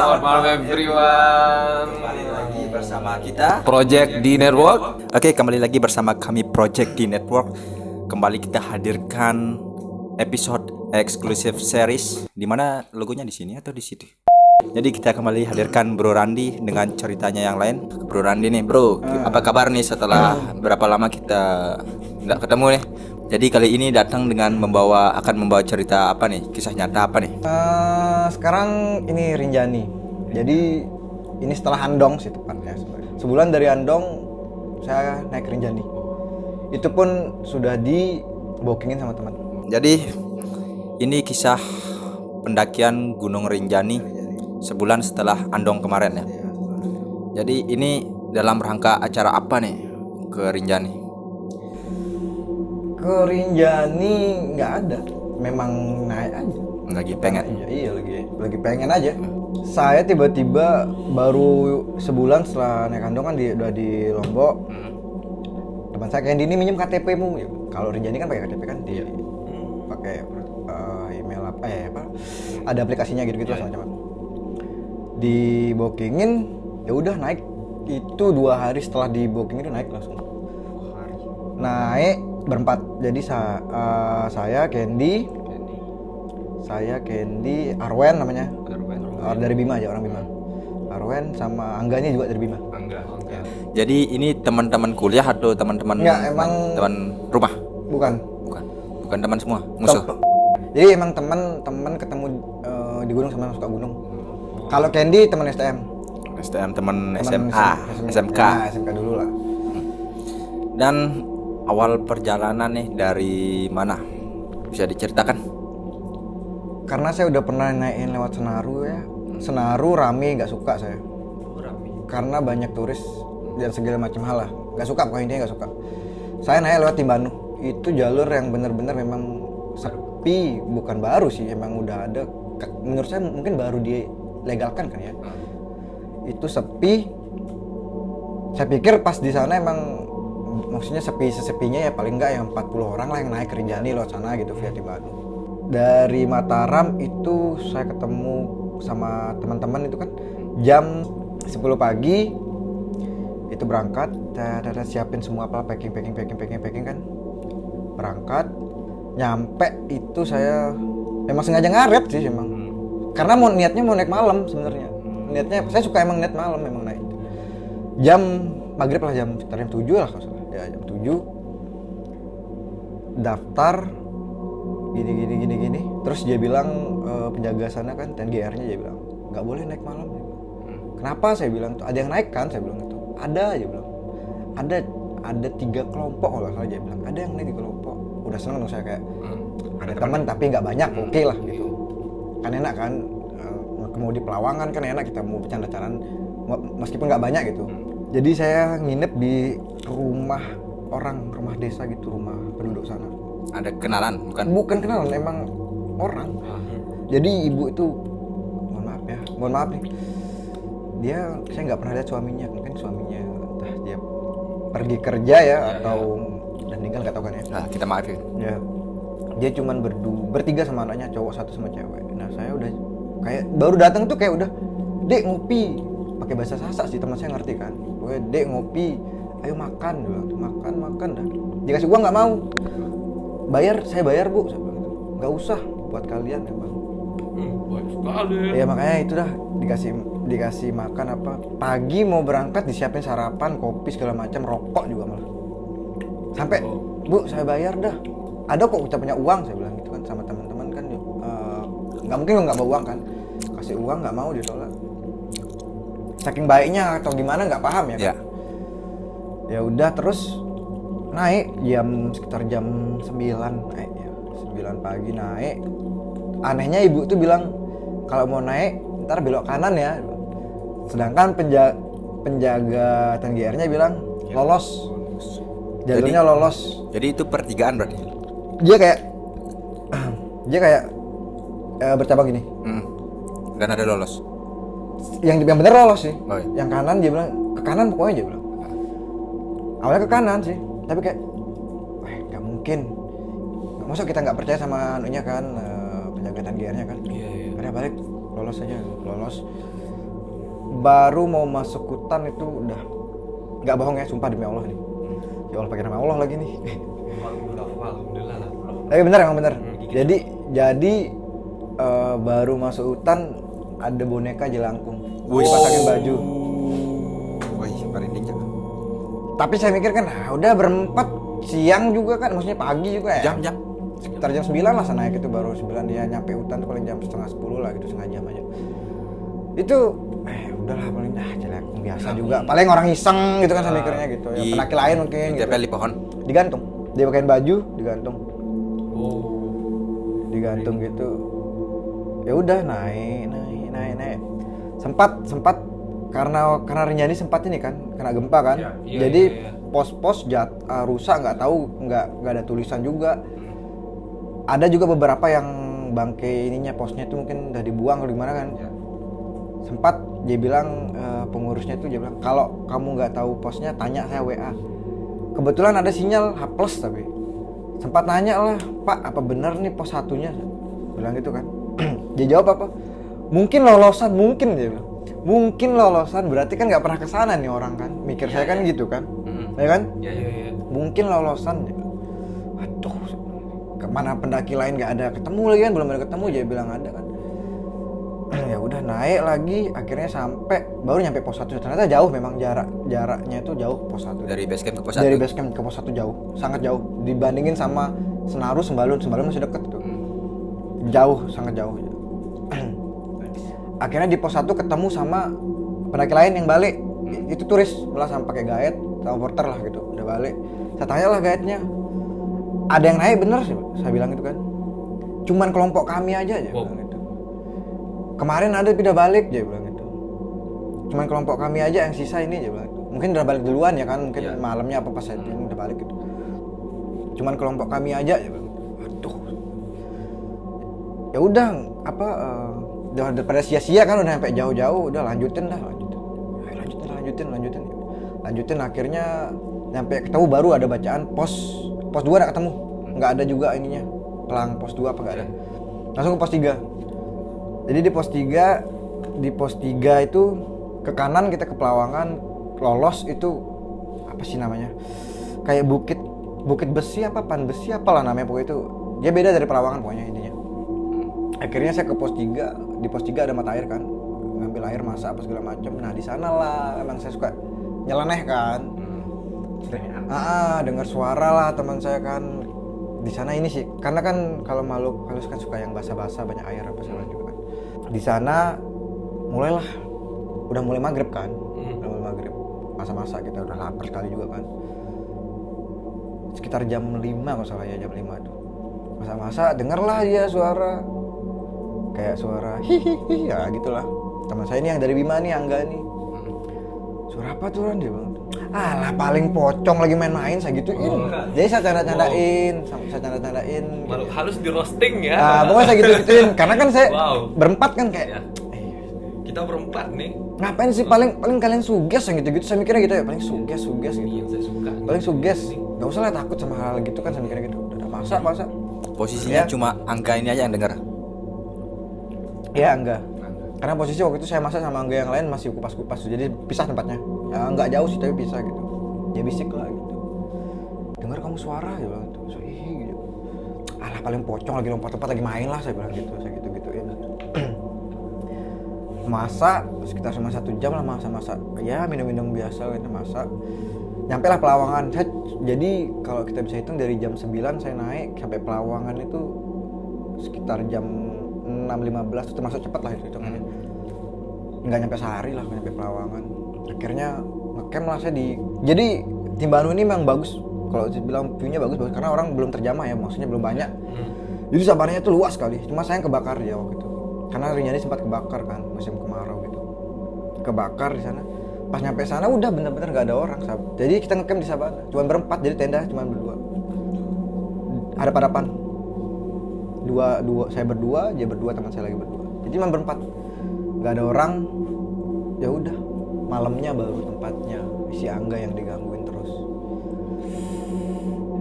Selamat malam everyone. Kembali lagi bersama kita Project D Network. Oke, kembali lagi bersama kami Project D Network. Kembali kita hadirkan episode eksklusif series di mana logonya di sini atau di situ. Jadi kita kembali hadirkan Bro Randi dengan ceritanya yang lain. Bro Randi nih, Bro, apa kabar nih setelah berapa lama kita nggak ketemu nih? Jadi kali ini datang dengan akan membawa cerita apa nih? Kisah nyata apa nih? Sekarang ini Rinjani. Jadi ini setelah Andong sih tepatnya. Sebulan dari Andong saya naik Rinjani. Itu pun sudah dibokingin sama teman. Jadi ini kisah pendakian Gunung Rinjani sebulan setelah Andong kemarin ya. Jadi ini dalam rangka acara apa nih ke Rinjani? Ke Rinjani nggak ada, memang naik aja. Lagi pengen. Iya lagi pengen aja. Saya tiba-tiba baru sebulan setelah naik Andong kan udah di Lombok. Teman saya kayak ini minjem KTP-mu. Ya, kalau Rinjani kan pakai KTP kan dia pakai email apa? Ada aplikasinya gitu-gitu lah macam-macam. Dibokingin, ya udah naik. Itu 2 hari setelah dibokingin itu naik langsung. Naik berempat. Jadi saya Candy, Arwen namanya. Dari Bima aja, orang Bima. Arwen sama Angganya juga dari Bima. Angga. Jadi ini teman-teman kuliah atau teman-teman teman rumah? Bukan teman semua, musuh. Jadi emang teman ketemu di gunung sama suka gunung. Kalau Candy teman STM teman SMA, SMK. Nah, SMK dulu lah. Dan awal perjalanan nih dari mana? Bisa diceritakan? Karena saya udah pernah naikin lewat Senaru ya. Senaru rame, nggak suka saya. Karena banyak turis dan segala macam hal lah. Nggak suka, pokoknya intinya nggak suka. Saya naik lewat Timbanu. Itu jalur yang benar-benar memang sepi, bukan baru sih, emang udah ada. Menurut saya mungkin baru dilegalkan kan ya. Itu sepi. Saya pikir pas di sana emang maksudnya sesepinya ya paling enggak yang 40 orang lah yang naik ke Rinjani lewat sana gitu via Timbanu. Dari Mataram itu saya ketemu sama teman-teman itu kan jam 10 pagi itu berangkat, kita siapin semua apa packing kan. Berangkat, nyampe itu saya memang sengaja ngaret sih emang. Karena niatnya mau naik malam sebenarnya. Niatnya saya suka emang niat malam memang naik. Jam maghrib lah, sekitar jam 7 lah kalau salah. Ya jam 7 daftar gini. Terus dia bilang penjaga sana kan TNGR-nya dia bilang nggak boleh naik malam. Kenapa? Saya bilang tuh ada yang naik kan, saya bilang itu. Ada aja bilang. Ada 3 kelompok kalau salah dia bilang. Ada yang naik di kelompok. Udah seneng dong saya kayak ada teman tapi nggak banyak, oke lah gitu. Kan enak kan mau di Pelawangan kan enak kita mau bercanda-candaan meskipun nggak banyak gitu. Jadi saya nginep di rumah desa gitu, rumah penduduk sana. Ada kenalan Bukan kenalan, emang orang. Jadi ibu itu mohon maaf nih. Saya nggak pernah lihat suaminya, mungkin suaminya entah dia pergi kerja ya atau dan meninggal nggak tahu kan ya. Nah, kita maafin. Ya. Dia cuman bertiga sama anaknya, cowok 1 sama cewek. Nah, saya udah kayak baru datang tuh kayak udah, "Dek, ngopi." Pakai bahasa Sasak sih, teman saya ngerti kan. Pokoknya, "Dek, ngopi. Ayo makan." Dia bilang, makan dah. Dikasih uang nggak mau. Saya bayar, Bu. Saya bilang gitu. "Nggak usah buat kalian emang." Baik sekali. Ya makanya itu dah dikasih makan apa. Pagi mau berangkat disiapin sarapan, kopi segala macam, rokok juga malah. Sampai, "Bu, saya bayar dah. Ada kok kita punya uang," saya bilang gitu kan sama teman-teman kan. Nggak mungkin lo nggak bawa uang kan. Kasih uang nggak mau, ditolak. Saking baiknya atau gimana nggak paham ya kan. Ya. Ya udah terus naik sekitar jam 9 naik ya. 9 pagi naik. Anehnya ibu tuh bilang kalau mau naik ntar belok kanan ya. Sedangkan penjaga TNGR-nya bilang lolos. Jalurnya lolos. Jadi itu pertigaan berarti. Dia kayak bercabang gini. Dan ada lolos. Yang bener lolos sih. Oh, iya. Yang kanan dia bilang ke kanan pokoknya dia bilang. Awalnya ke kanan sih, tapi kayak nggak mungkin. Masa kita nggak percaya sama anunya kan, penjaga TNGR-nya kan. Iya. Akhirnya balik, lolos aja, lolos. baru mau masuk hutan itu udah nggak bohong ya, sumpah demi Allah nih. Ya Allah pakai nama Allah lagi nih. Alhamdulillah lah. Tapi bener emang bener. Jadi baru masuk hutan ada boneka jelangkung. Dipasakin baju. Wih, merinding ya. Tapi saya mikir kan, udah berempat siang juga kan, maksudnya pagi juga ya. Jam. Sekitar jam 9 lah sana itu baru 9 dia nyampe hutan tuh paling jam setengah 10 lah gitu, setengah jam aja. Itu udahlah paling jelangkung biasa juga. Paling orang iseng gitu kan saya mikirnya gitu. Ya pendaki lain mungkin gitu. Ditempel di pohon. Digantung. Dia pakein baju, digantung. Oh. Digantung gitu. Ya udah naik. Sempat karena Rinjani sempat ini kan kena gempa kan. Iya, Jadi iya. pos-pos rusak, nggak tahu, nggak ada tulisan juga. Ada juga beberapa yang bangke ininya posnya itu mungkin udah dibuang atau gimana kan. Sempat dia bilang pengurusnya itu dia bilang kalau kamu nggak tahu posnya tanya saya WA. Kebetulan ada sinyal H+ tapi sempat nanya lah, Pak apa benar nih pos satunya? Bilang gitu kan. Dia jawab apa? Mungkin lolosan, mungkin dia bilang. Mungkin lolosan berarti kan nggak pernah kesana nih orang kan. Mikir saya kan gitu kan, ya kan? Iya. Mungkin lolosan. Dia bilang. Aduh, kemana pendaki lain nggak ada ketemu lagi kan, belum ada ketemu dia bilang ada kan. Ya udah naik lagi, akhirnya sampai baru nyampe pos 1. Ternyata jauh memang jaraknya itu jauh pos 1. Dari base camp ke pos 1. Dari base camp ke pos 1 jauh, sangat jauh dibandingin sama Senaru, Sembalun masih deket tuh. Jauh, sangat jauh. Akhirnya di pos 1 ketemu sama pendaki lain yang balik. Itu turis, malah sama pakai guide, sama porter lah gitu. Udah balik. Saya tanya lah guide-nya. Ada yang naik bener sih, saya bilang gitu kan. Cuman kelompok kami aja bilang gitu. Kemarin ada pindah balik dia bilang gitu. Cuman kelompok kami aja yang sisa ini dia bilang gitu. Mungkin udah balik duluan ya kan, mungkin malamnya apa pas setting udah balik gitu. Cuman kelompok kami aja dia bilang gitu. Aduh. Ya udah udah daripada sia-sia kan udah sampai jauh-jauh, udah lanjutin. Lanjutin akhirnya sampai ketemu baru ada bacaan pos 2 enggak ketemu. Enggak ada juga ininya. Pelang pos 2 apa enggak ada. Langsung ke pos 3. Jadi di pos 3 itu ke kanan kita ke Pelawangan, lolos itu apa sih namanya? Kayak bukit besi apa pan besi apalah namanya pokoknya itu. Dia beda dari Pelawangan pokoknya intinya. Akhirnya saya ke pos 3, di pos 3 ada mata air kan. Ngambil air masak apa segala macam. Nah, di sana lah emang saya suka nyeleneh kan. Dengar suara lah teman saya kan. Di sana ini sih, karena kan kalau makhluk halus kan suka yang basah-basah, banyak air apa segala juga kan. Di sana udah mulai maghrib kan. Udah mulai maghrib. Masa-masa kita udah lapar sekali juga kan. Sekitar jam 5 kalau salah ya, jam 5 tuh. Masa-masa dengarlah dia suara kayak suara hihihi ya gitulah. Teman saya ini yang dari Bima nih, Angga nih. Suara apa tuh Ran? Dia bilang, alah paling pocong lagi main-main saya gituin. Jadi saya canda-candain. Makhluk halus di roasting ya. Nah, pokoknya saya gitu-gituin. Karena kan saya berempat kan kayak Kita berempat nih. ngapain sih paling kalian suges yang gitu-gitu. Saya mikirnya gitu ya, paling suges gitu. Yang saya suka. Paling suges. Gak usah lah takut sama hal gitu kan, saya mikirnya gitu. Udah masa. Posisinya cuma Angga ini aja yang dengar. Iya, enggak. Karena posisi waktu itu saya masak sama Angga yang lain masih kupas-kupas, jadi pisah tempatnya. Ya enggak jauh sih tapi pisah gitu. Dia bisik lah gitu. Dengar kamu suara ya bilang gitu. So, gitu. Alah paling pocong lagi lompat-lompat lagi main lah saya bilang gitu. Saya gitu-gituin. Masak sekitar sama 1 jam lah masak. Ya minum-minum biasa gitu masak. Nyampe lah Pelawangan. Jadi kalau kita bisa hitung dari jam 9 saya naik sampai Pelawangan itu sekitar jam 6.15 itu termasuk cepat lah itu hitungannya. Nggak nyampe sehari lah nyampe Pelawangan. Akhirnya ngecamp lah saya jadi Timbanu ini memang bagus. Kalau dibilang view-nya bagus karena orang belum terjamah ya, maksudnya belum banyak. Jadi sabarnya itu luas sekali. Cuma saya kebakar dia waktu itu. Karena Rinjani sempat kebakar kan musim kemarau gitu. Kebakar di sana. Pas nyampe sana udah bener-bener nggak ada orang. Jadi kita ngecamp di Sabana. Cuma berempat, jadi tenda cuma berdua. Ada padapan. Dua saya berdua, dia berdua, teman saya lagi berdua. Jadi cuma berempat. Nggak ada orang. Ya udah. Malamnya baru tempatnya si Angga yang digangguin terus.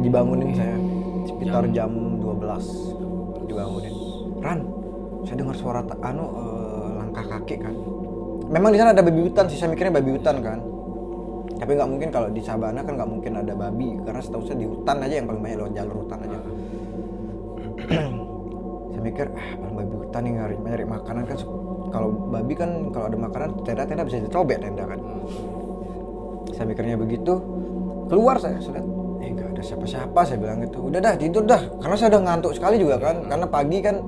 Dibangunin saya sekitar jam 12 dibangunin. Ran, saya dengar suara langkah kaki kan. memang di sana ada babi hutan sih, saya mikirnya babi hutan kan. Tapi nggak mungkin kalau di Sabana kan nggak mungkin ada babi, karena setahu saya di hutan aja yang paling banyak, lewat jalur hutan aja. Saya mikir paling babi hutan nih nyari makanan kan. Kalau babi kan kalau ada makanan tenda bisa dicobek tenda kan. Saya mikirnya begitu, keluar saya lihat nggak ada siapa-siapa, saya bilang gitu. Udah dah tidur dah, karena saya udah ngantuk sekali juga kan. Karena pagi kan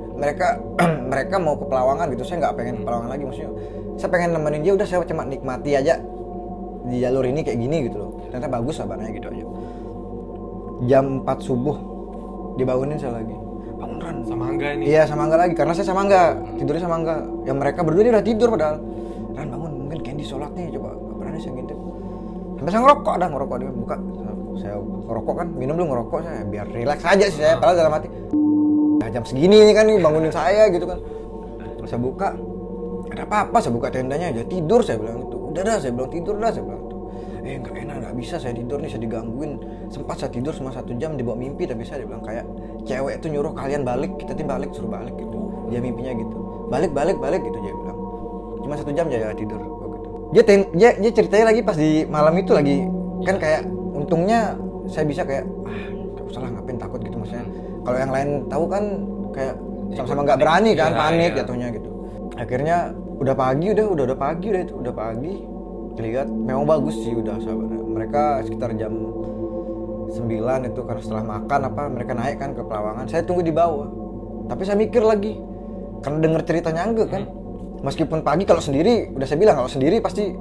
mereka mau ke Pelawangan gitu, saya nggak pengen ke Pelawangan lagi, maksudnya saya pengen nemenin dia. Udah saya cuma nikmati aja di jalur ini kayak gini gitu loh. Ternyata bagus sabananya gitu aja. Jam 4 subuh dibangunin saya lagi. Bangun Ran. Sama Angga ini? Iya sama Angga lagi, karena saya sama Angga, tidurnya sama Angga. Yang mereka berdua ini udah tidur padahal. Ran bangun, mungkin Candy sholat nih, coba gak berani saya ngintip. Sampai saya ngerokok dia buka. Saya ngerokok kan, minum dulu ngerokok saya, biar relax aja sih saya, padahal dalam hati. Jam segini nih kan nih bangunin saya gitu kan. Terus saya buka, ada apa-apa, saya buka tendanya aja, tidur saya bilang gitu. Udah dah, saya bilang tidur dah, saya bilang gitu. Nggak enak, nggak bisa saya tidur nih, saya digangguin. Sempat saya tidur cuma 1 jam dibawa mimpi, tapi saya bilang kayak cewek itu nyuruh kalian balik, kita tim balik, suruh balik gitu. Dia mimpinya gitu, balik gitu dia bilang. Cuma 1 jam aja tidur gitu. Dia ceritanya lagi pas di malam itu lagi kan, kayak untungnya saya bisa kayak nggak usah lah, ngapain takut gitu maksudnya. Kalau yang lain tahu kan kayak sama-sama nggak berani kan, panik jatuhnya gitu. Akhirnya udah pagi lihat memang bagus sih udah sahabatnya. Mereka sekitar jam 9 itu, karena setelah makan mereka naik kan ke Pelawangan. Saya tunggu di bawah. Tapi saya mikir lagi, karena denger ceritanya Angga kan. Meskipun pagi kalau sendiri, udah saya bilang kalau sendiri pasti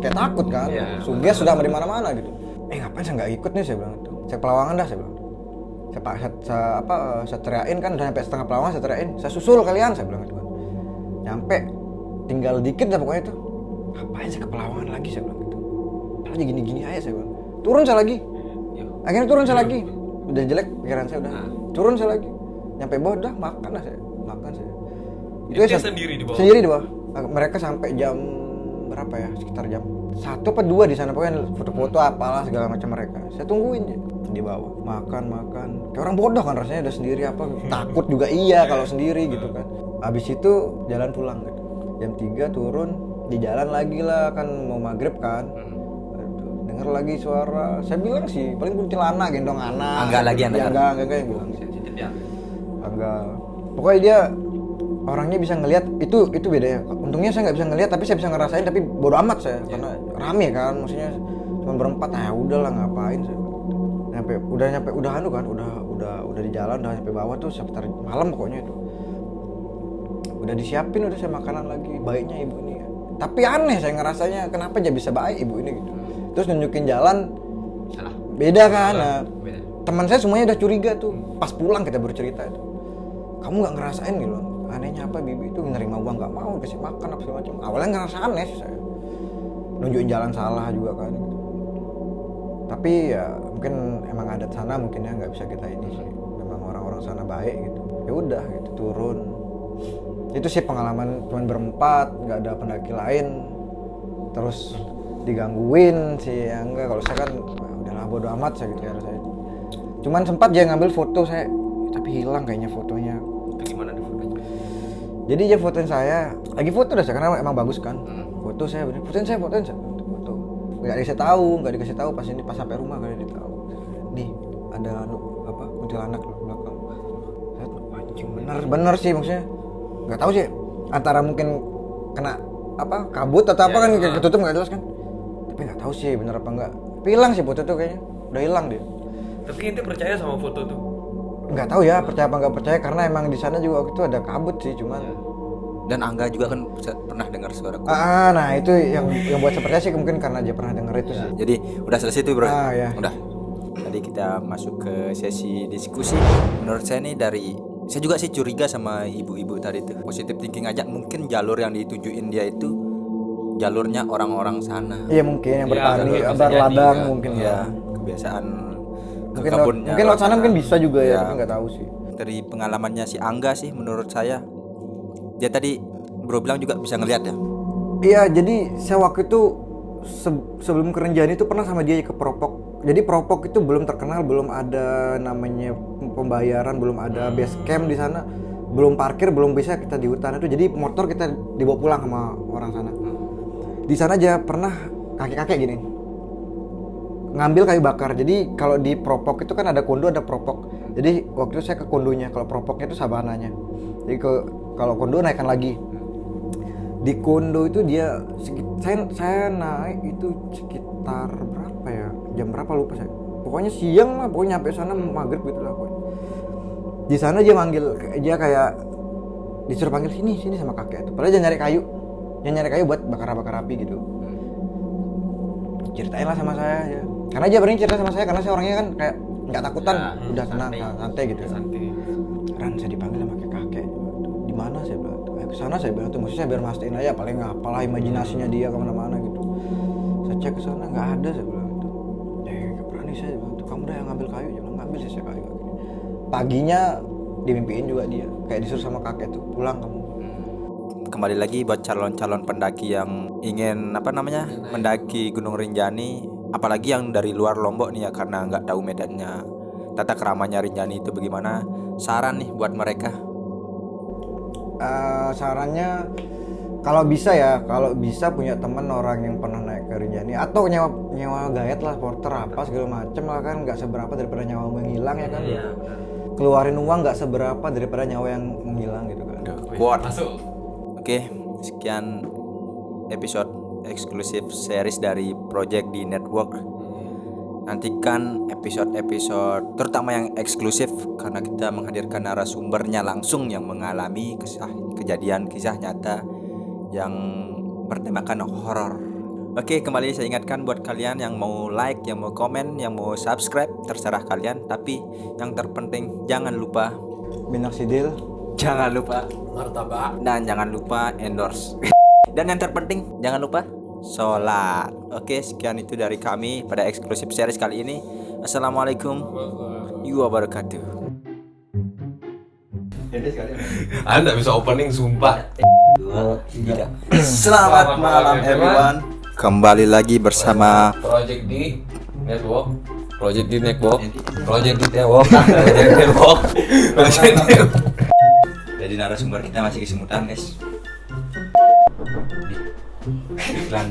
kayak takut kan. Suges sudah di mana-mana gitu. Ngapain saya nggak ikut nih, saya bilang itu. Saya Pelawangan dah, saya bilang. Saya teriakin kan, udah sampai setengah Pelawangan saya teriakin, saya susul kalian, saya bilang gitu kan. Nyampe tinggal dikit dah pokoknya itu. Ngapain saya ke Pelawangan lagi, saya bilang gitu. Aja gini-gini aja, saya bilang. Turun saya lagi. Akhirnya turun saya lagi. Udah jelek pikiran saya udah. Turun saya lagi. Nyampe bawah udah makan saya. Itu dia sendiri di bawah. Sendiri di bawah. Mereka sampai jam berapa ya? Sekitar jam 1 apa 2 di sana, pokoknya foto-foto apalah segala macam mereka. Saya tungguin ya di bawah. Makan. Kayak orang bodoh kan rasanya, udah sendiri takut juga iya kalau sendiri gitu kan. Habis itu jalan pulang gitu. Jam 3 turun, di jalan lagi lah kan, mau maghrib kan. Dengar lagi suara, saya bilang sih paling kuntilanak gendong anak. Angga lagi yang dengar. Angga yang bilang sih. Angga. Pokoknya dia orangnya bisa ngelihat, itu beda ya. Untungnya saya nggak bisa ngelihat, tapi saya bisa ngerasain, tapi bodo amat saya karena rame kan, maksudnya cuma berempat. Udahlah ngapain saya. Udah di jalan, udah sampai bawah tuh sekitar malam pokoknya itu. Udah disiapin, udah saya makanan lagi, baiknya ibu ini ya. Tapi aneh saya ngerasanya, kenapa dia bisa baik ibu ini gitu. Terus nunjukin jalan, salah. Beda kan. Beda. Teman saya semuanya udah curiga tuh. Pas pulang kita baru cerita itu. Kamu nggak ngerasain gitu? Anehnya apa bibi itu menerima uang nggak mau, kasih makan apa segala macam. Awalnya ngerasa aneh sih saya. Nunjukin jalan salah juga kan. Gitu. Tapi ya mungkin emang adat sana mungkin ya, nggak bisa kita ini sih. Memang orang-orang sana baik gitu. Ya udah gitu turun. Itu sih pengalaman cuman berempat, nggak ada pendaki lain. Terus digangguin sih ya enggak, kalau saya kan udahlah bodo amat saya gitu ya rasanya. Cuman sempat dia ngambil foto saya, tapi hilang kayaknya fotonya. Itu gimana di fotonya? Jadi dia fotoin saya, lagi foto dah saya, karena emang bagus kan. Foto saya, fotoin saya. Foto. Nggak dikasih tahu pas sampai rumah kan dia tahu. Nih ada kuntilanak di belakang. Saya bener sih maksudnya. Nggak tahu sih, antara mungkin kena kabut atau apa kan, ketutup nggak jelas kan. Tapi nggak tahu sih bener apa enggak. Hilang sih foto tuh kayaknya, udah hilang dia. Tapi ente percaya sama foto tuh? Nggak tahu ya, percaya apa nggak percaya, karena emang di sana juga waktu itu ada kabut sih, cuman. Dan Angga juga kan pernah dengar suara kubik. Nah itu yang buat saya percaya sih, mungkin karena dia pernah dengar itu sih. Jadi udah selesai tuh bro. Ya. Udah. Tadi kita masuk ke sesi diskusi. Menurut saya nih saya juga sih curiga sama ibu-ibu tadi tuh. Positive thinking aja, mungkin jalur yang ditujuin dia itu jalurnya orang-orang sana. Iya mungkin yang bertani, berladang mungkin ya. Kebiasaan mungkin lewat sana mungkin bisa juga ya, tapi nggak tahu sih. Dari pengalamannya si Angga sih, menurut saya dia tadi bro bilang juga bisa ngelihat ya. Iya, jadi saya waktu itu sebelum ke Renjani itu pernah sama dia ke Propok. Jadi Propok itu belum terkenal, belum ada namanya pembayaran, belum ada base camp di sana, belum parkir, belum bisa kita di hutan itu. Jadi motor kita dibawa pulang sama orang sana. Di sana aja pernah kakek-kakek gini ngambil kayu bakar. Jadi kalau di propok itu kan ada kondo, ada propok. Jadi waktu itu saya ke kondonya, kalau propoknya itu sabananya. Jadi kalau kondo naikkan lagi. Di kondo itu dia saya naik itu sekitar berapa ya? Jam berapa lupa saya. Pokoknya siang lah, pokoknya sampai sana maghrib gitu lah pokoknya. Di sana dia manggil, dia kayak disuruh panggil sini sama kakek itu. Padahal dia nyari kayu buat bakar api gitu. Ceritain lah sama saya ya. Karena dia berani cerita sama saya karena saya orangnya kan kayak nggak takutan, udah tenang, santai gitu. Santai. Ran, saya dipanggil sama kakek. Di mana saya bilang? Ke sana saya bilang tuh, maksudnya saya biar mastiin aja, paling apalah imajinasinya dia kemana-mana gitu. Saya cek ke sana nggak ada, saya bilang itu. Nggak berani saya bilang tuh, kamu udah yang ngambil kayu, jangan ngambil saya kayu. Paginya dimimpiin juga dia, kayak disuruh sama kakek tuh, pulang kamu. Kembali lagi buat calon-calon pendaki yang ingin mendaki Gunung Rinjani, apalagi yang dari luar Lombok nih ya, karena nggak tahu medannya, tata keramanya Rinjani itu bagaimana. Saran nih buat mereka. Sarannya kalau bisa punya teman orang yang pernah naik ke Rinjani, atau nyewa guide lah, porter apa segala macem lah, kan nggak seberapa daripada nyawa menghilang ya kan. Iya. Keluarin uang nggak seberapa daripada nyawa yang menghilang gitu kan. Kuat. Masuk. Oke, sekian episode eksklusif series dari Project di Network. Nantikan episode-episode terutama yang eksklusif, karena kita menghadirkan narasumbernya langsung yang mengalami kisah nyata yang bertemakan horor. Oke, kembali saya ingatkan buat kalian yang mau like, yang mau komen, yang mau subscribe, terserah kalian. Tapi yang terpenting jangan lupa Minoxidil, jangan lupa Martabak. dan jangan lupa endorse. Dan yang terpenting jangan lupa sholat. Oke, sekian itu dari kami pada eksklusif series kali ini. Assalamualaikum warahmatullahi wabarakatuh. Anda bisa opening sumpah. Selamat malam everyone. Kembali lagi bersama Project di Network. Jadi narasumber kita masih kesemutan, guys. Iklan.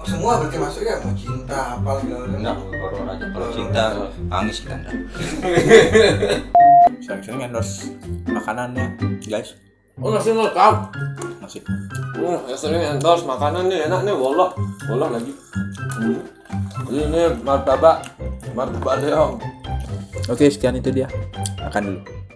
semua berarti masuk ya, mau cinta apa segala macam. Enggak, horor aja. Kalau cinta nangis kita enggak. Sering-sering endorse makanannya, guys. Oh, nasi lengkap. Masih. Sering endorse makanan nih, enak nih, wallah lagi. Ini martabak Leong. Oke, sekian itu dia. Makan dulu.